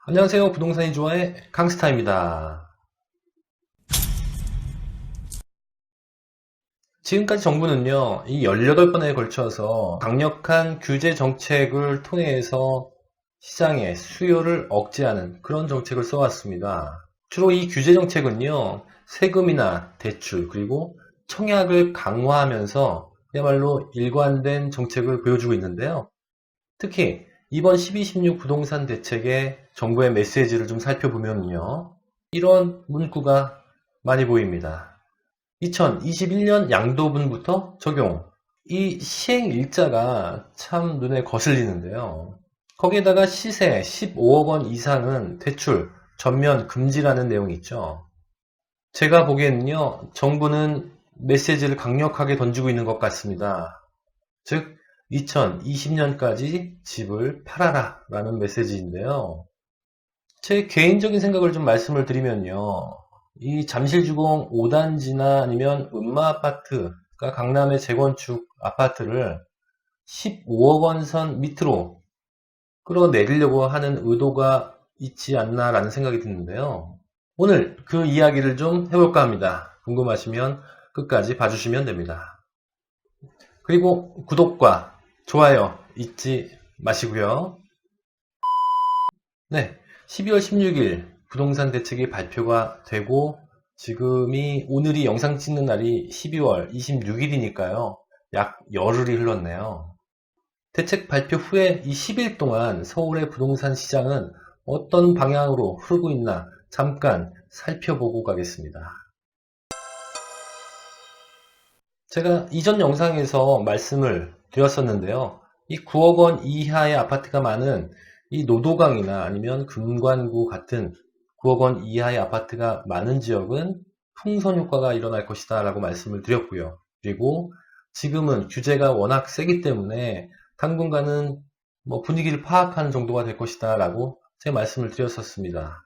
안녕하세요. 부동산이 좋아해 강스타입니다. 지금까지 정부는요, 이 18번에 걸쳐서 강력한 규제 정책을 통해서 시장의 수요를 억제하는 그런 정책을 써왔습니다. 주로 이 규제 정책은요, 세금이나 대출, 그리고 청약을 강화하면서 그야말로 일관된 정책을 보여주고 있는데요. 특히 이번 12.16 부동산 대책의 정부의 메시지를 좀 살펴보면요. 이런 문구가 많이 보입니다. 2021년 양도분부터 적용. 이 시행 일자가 참 눈에 거슬리는데요. 거기에다가 시세 15억 원 이상은 대출 전면 금지라는 내용이 있죠. 제가 보기에는요, 정부는 메시지를 강력하게 던지고 있는 것 같습니다. 즉, 2020년까지 집을 팔아라 라는 메시지인데요. 제 개인적인 생각을 좀 말씀을 드리면요. 이 잠실주공 5단지나 아니면 음마아파트가 강남의 재건축 아파트를 15억 원 선 밑으로 끌어내리려고 하는 의도가 있지 않나라는 생각이 드는데요. 오늘 그 이야기를 좀 해볼까 합니다. 궁금하시면 끝까지 봐주시면 됩니다. 그리고 구독과 좋아요 잊지 마시고요. 네, 12월 16일 부동산 대책이 발표가 되고 지금이 오늘이 영상 찍는 날이 12월 26일이니까요. 약 열흘이 흘렀네요. 대책 발표 후에 이 10일 동안 서울의 부동산 시장은 어떤 방향으로 흐르고 있나 잠깐 살펴보고 가겠습니다. 제가 이전 영상에서 말씀을 드렸었는데요. 이 9억 원 이하의 아파트가 많은 이 노도강이나 아니면 금관구 같은 9억 원 이하의 아파트가 많은 지역은 풍선 효과가 일어날 것이다 라고 말씀을 드렸고요. 그리고 지금은 규제가 워낙 세기 때문에 당분간은 분위기를 파악하는 정도가 될 것이다 라고 제가 말씀을 드렸었습니다.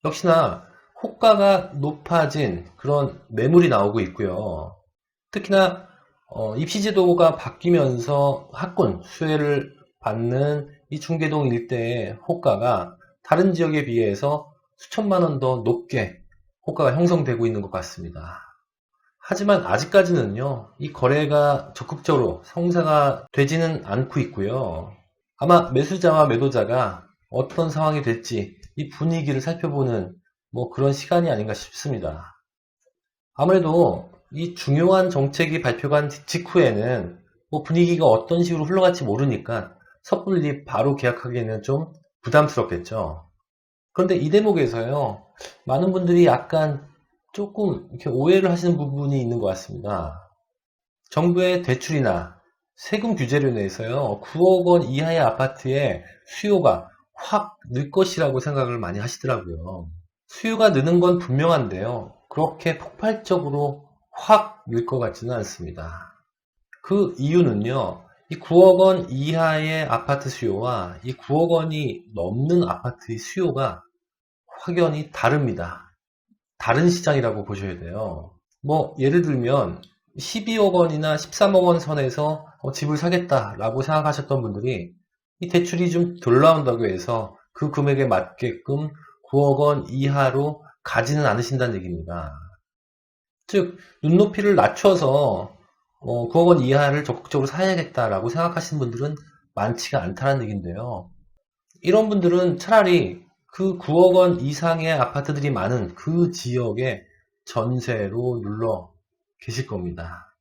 역시나 호가가 높아진 그런 매물이 나오고 있고요. 특히나 입시제도가 바뀌면서 학군 수혜를 받는 이 중계동 일대의 호가가 다른 지역에 비해서 수천만 원 더 높게 호가가 형성되고 있는 것 같습니다. 하지만 아직까지는요, 이 거래가 적극적으로 성사가 되지는 않고 있고요. 아마 매수자와 매도자가 어떤 상황이 될지 이 분위기를 살펴보는 그런 시간이 아닌가 싶습니다. 아무래도 이 중요한 정책이 발표가 직후에는 분위기가 어떤 식으로 흘러갈지 모르니까 섣불리 바로 계약하기에는 좀 부담스럽겠죠. 그런데 이 대목에서요, 많은 분들이 약간 조금 이렇게 오해를 하시는 부분이 있는 것 같습니다. 정부의 대출이나 세금 규제로 인해서요, 9억 원 이하의 아파트의 수요가 확 늘 것이라고 생각을 많이 하시더라고요. 수요가 느는 건 분명한데요. 그렇게 폭발적으로 확 늘 것 같지는 않습니다. 그 이유는요. 이 9억 원 이하의 아파트 수요와 이 9억 원이 넘는 아파트의 수요가 확연히 다릅니다. 다른 시장이라고 보셔야 돼요. 예를 들면 12억 원이나 13억 원 선에서 집을 사겠다라고 생각하셨던 분들이 이 대출이 좀 덜 나온다고 해서 그 금액에 맞게끔 9억 원 이하로 가지는 않으신다는 얘기입니다. 즉, 눈높이를 낮춰서 9억 원 이하를 적극적으로 사야겠다라고 생각하시는 분들은 많지가 않다는 얘기인데요. 이런 분들은 차라리 그 9억 원 이상의 아파트들이 많은 그 지역에 전세로 눌러 계실 겁니다.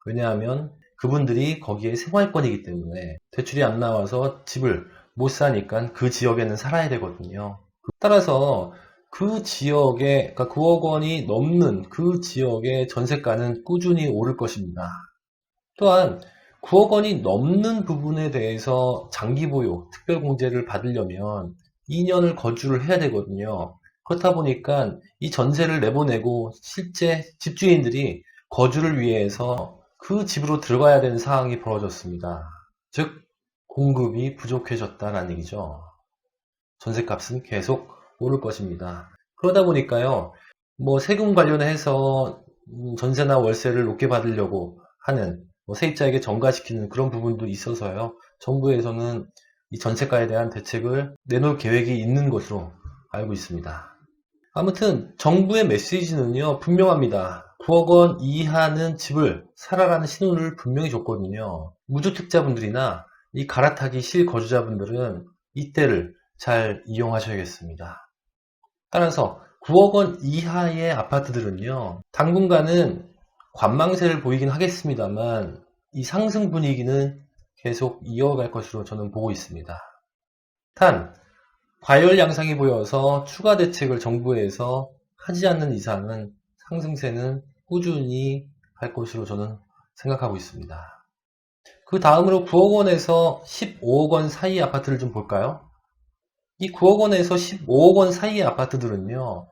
왜냐하면 그분들이 거기에 생활권이기 때문에 대출이 안 나와서 집을 못 사니까 그 지역에는 살아야 되거든요. 따라서 그 지역에, 그러니까 9억 원이 넘는 그 지역의 전세가는 꾸준히 오를 것입니다. 또한 9억 원이 넘는 부분에 대해서 장기 보유, 특별 공제를 받으려면 2년을 거주를 해야 되거든요. 그렇다 보니까 이 전세를 내보내고 실제 집주인들이 거주를 위해서 그 집으로 들어가야 되는 상황이 벌어졌습니다. 즉, 공급이 부족해졌다는 얘기죠. 전세값은 계속 오를 것입니다. 그러다 보니까요, 세금 관련해서 전세나 월세를 높게 받으려고 하는 세입자에게 전가시키는 그런 부분도 있어서요. 정부에서는 이 전세가에 대한 대책을 내놓을 계획이 있는 것으로 알고 있습니다. 아무튼 정부의 메시지는요 분명합니다. 9억 원 이하는 집을 사라라는 신호를 분명히 줬거든요. 무주택자분들이나 이 갈아타기 실거주자분들은 이때를 잘 이용하셔야겠습니다. 따라서 9억 원 이하의 아파트들은요 당분간은 관망세를 보이긴 하겠습니다만 이 상승 분위기는 계속 이어갈 것으로 저는 보고 있습니다. 단 과열 양상이 보여서 추가 대책을 정부에서 하지 않는 이상은 상승세는 꾸준히 갈 것으로 저는 생각하고 있습니다. 그 다음으로 9억 원에서 15억 원 사이 아파트를 좀 볼까요? 이 9억 원에서 15억 원 사이의 아파트들은요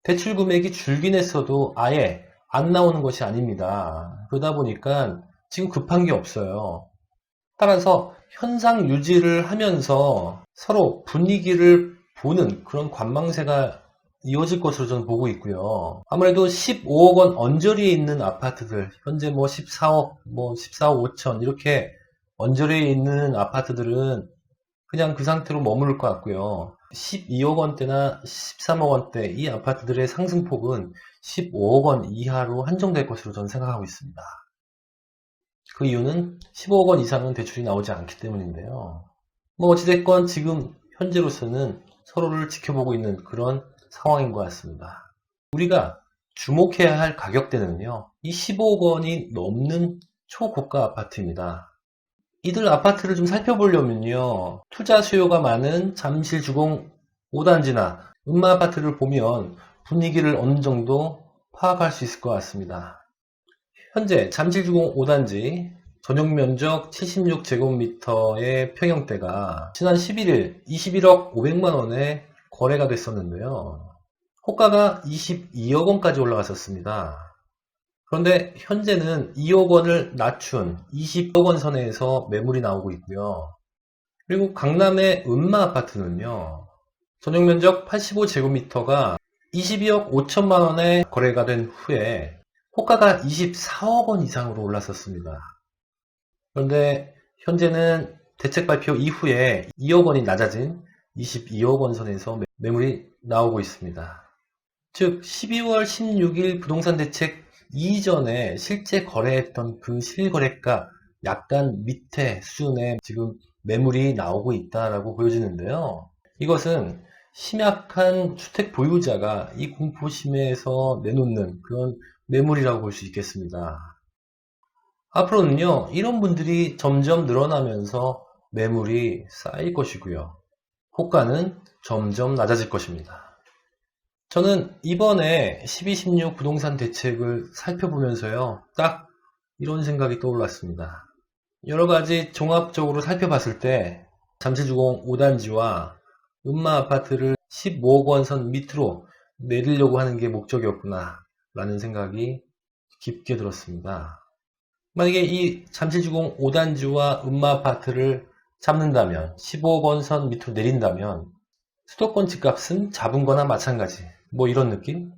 대출 금액이 줄긴 했어도 아예 안 나오는 것이 아닙니다. 그러다 보니까 지금 급한 게 없어요. 따라서 현상 유지를 하면서 서로 분위기를 보는 그런 관망세가 이어질 것으로 저는 보고 있고요. 아무래도 15억 원 언저리에 있는 아파트들, 현재 뭐 14억, 14억 5천 이렇게 언저리에 있는 아파트들은 그냥 그 상태로 머무를 것 같고요. 12억 원대나 13억 원대 이 아파트들의 상승폭은 15억 원 이하로 한정될 것으로 저는 생각하고 있습니다. 그 이유는 15억 원 이상은 대출이 나오지 않기 때문인데요. 어찌됐건 지금 현재로서는 서로를 지켜보고 있는 그런 상황인 것 같습니다. 우리가 주목해야 할 가격대는요. 이 15억 원이 넘는 초고가 아파트입니다. 이들 아파트를 좀 살펴보려면요. 투자 수요가 많은 잠실주공 5단지나 음마아파트를 보면 분위기를 어느 정도 파악할 수 있을 것 같습니다. 현재 잠실주공 5단지 전용면적 76제곱미터의 평형대가 지난 11일 21억 500만원에 거래가 됐었는데요. 호가가 22억 원까지 올라갔었습니다. 그런데 현재는 2억 원을 낮춘 20억 원 선에서 매물이 나오고 있고요. 그리고 강남의 음마아파트는요. 전용면적 85제곱미터가 22억 5천만 원에 거래가 된 후에 호가가 24억 원 이상으로 올랐었습니다. 그런데 현재는 대책 발표 이후에 2억 원이 낮아진 22억 원 선에서 매물이 나오고 있습니다. 즉 12월 16일 부동산 대책 이전에 실제 거래했던 그 실거래가 약간 밑에 수준의 지금 매물이 나오고 있다라고 보여지는데요. 이것은 심약한 주택 보유자가 이 공포심에서 내놓는 그런 매물이라고 볼 수 있겠습니다. 앞으로는요, 이런 분들이 점점 늘어나면서 매물이 쌓일 것이고요. 호가는 점점 낮아질 것입니다. 저는 이번에 12.16 부동산 대책을 살펴보면서요, 딱 이런 생각이 떠올랐습니다. 여러 가지 종합적으로 살펴봤을 때 잠실주공 5단지와 음마아파트를 15억 원 선 밑으로 내리려고 하는 게 목적이었구나 라는 생각이 깊게 들었습니다. 만약에 이 잠실주공 5단지와 음마아파트를 잡는다면 15억 원 선 밑으로 내린다면 수도권 집값은 잡은 거나 마찬가지 이런 느낌?